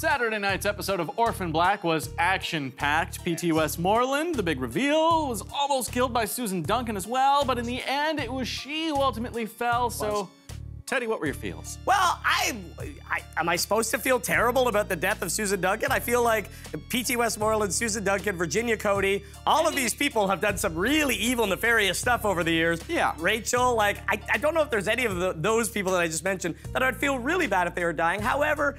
Saturday night's episode of Orphan Black was action-packed. P.T. Westmoreland, the big reveal, was almost killed by Susan Duncan as well, but in the end, it was she who ultimately fell, so... Teddy, what were your feels? Well, am I supposed to feel terrible about the death of Susan Duncan? I feel like P.T. Westmoreland, Susan Duncan, Virginia Cody, all of these people have done some really evil, nefarious stuff over the years. Yeah. Rachel, like, I don't know if there's any of those people that I just mentioned that I'd feel really bad if they were dying. However,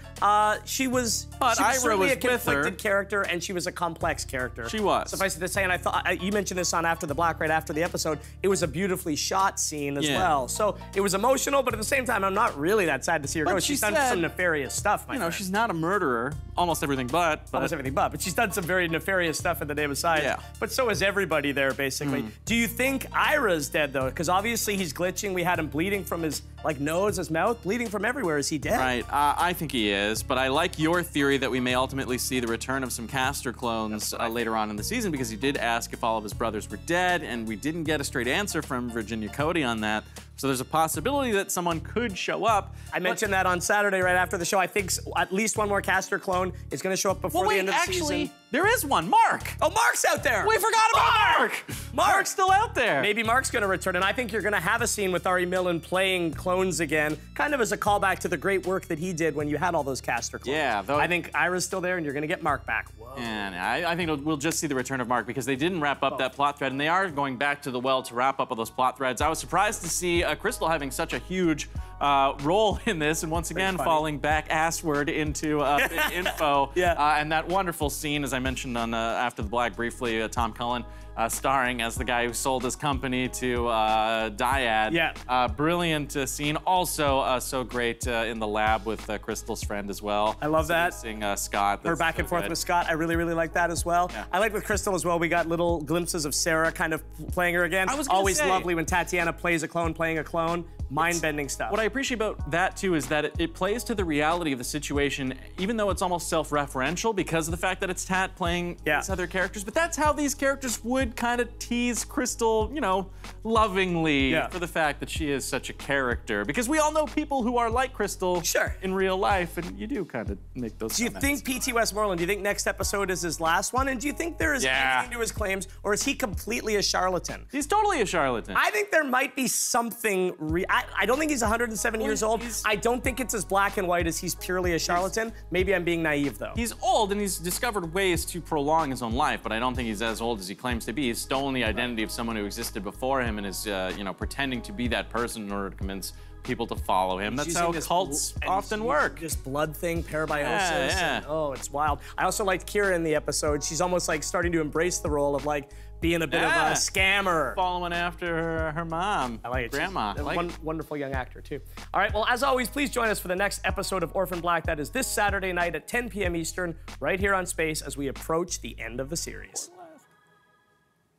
she was certainly a conflicted character, and she was a complex character. She was. Suffice it to say, and I thought, you mentioned this on After the Black, right after the episode, it was a beautifully shot scene as well. So it was emotional, but at the same time, I'm not really that sad to see her go. She's done some nefarious stuff, my friend. She's not a murderer. Almost everything but. Almost everything but she's done some very nefarious stuff in the name of science. Yeah. But so is everybody there, basically. Do you think Ira's dead, though? Because obviously he's glitching. We had him bleeding from his nose, his mouth, bleeding from everywhere. Is he dead? Right, I think he is, but I like your theory that we may ultimately see the return of some Castor clones later on in the season, because he did ask if all of his brothers were dead, and we didn't get a straight answer from Virginia Cody on that. So there's a possibility that someone could show up. I mentioned that on Saturday right after the show. I think at least one more Castor clone is going to show up before the end of the season. There is one, Mark. Oh, Mark's out there. We forgot about Mark. Mark's still out there. Maybe Mark's going to return, and I think you're going to have a scene with Ari Millen playing clones again, kind of as a callback to the great work that he did when you had all those Castor clones. Yeah, though. I think Ira's still there, and you're going to get Mark back. Whoa. And I think we'll just see the return of Mark, because they didn't wrap up that plot thread, and they are going back to the well to wrap up all those plot threads. I was surprised to see Crystal having such a huge role in this, and once again falling back assward into info. And that wonderful scene, as I mentioned on After the Black briefly, Tom Cullen starring as the guy who sold his company to Dyad. Brilliant scene. Also so great in the lab with Crystal's friend as well. I love that. Seeing Scott. Her back and forth with Scott. I really, really like that as well. Yeah. I like with Crystal as well. We got little glimpses of Sarah kind of playing her again. Always lovely when Tatiana plays a clone playing a clone. Mind-bending stuff. What I appreciate about that, too, is that it plays to the reality of the situation, even though it's almost self-referential because of the fact that it's Tat playing these other characters. But that's how these characters would kind of tease Crystal, you know, lovingly for the fact that she is such a character. Because we all know people who are like Crystal in real life, and you do kind of make those Do you think P.T. Westmoreland, do you think next episode is his last one? And do you think there is anything to his claims, or is he completely a charlatan? He's totally a charlatan. I think there might be something I don't think he's 107 years old. I don't think it's as black and white as he's purely a charlatan. Maybe I'm being naive, though. He's old, and he's discovered ways to prolong his own life, but I don't think he's as old as he claims to be. He's stolen the identity of someone who existed before him and is, you know, pretending to be that person in order to convince people to follow him. That's how cults often work. This blood thing, parabiosis. And, oh, it's wild. I also liked Kira in the episode. She's almost like starting to embrace the role of like being a bit of a scammer. Following after her mom. I like it. Grandma. Wonderful young actor, too. All right, well, as always, please join us for the next episode of Orphan Black. That is this Saturday night at 10 p.m. Eastern, right here on Space, as we approach the end of the series.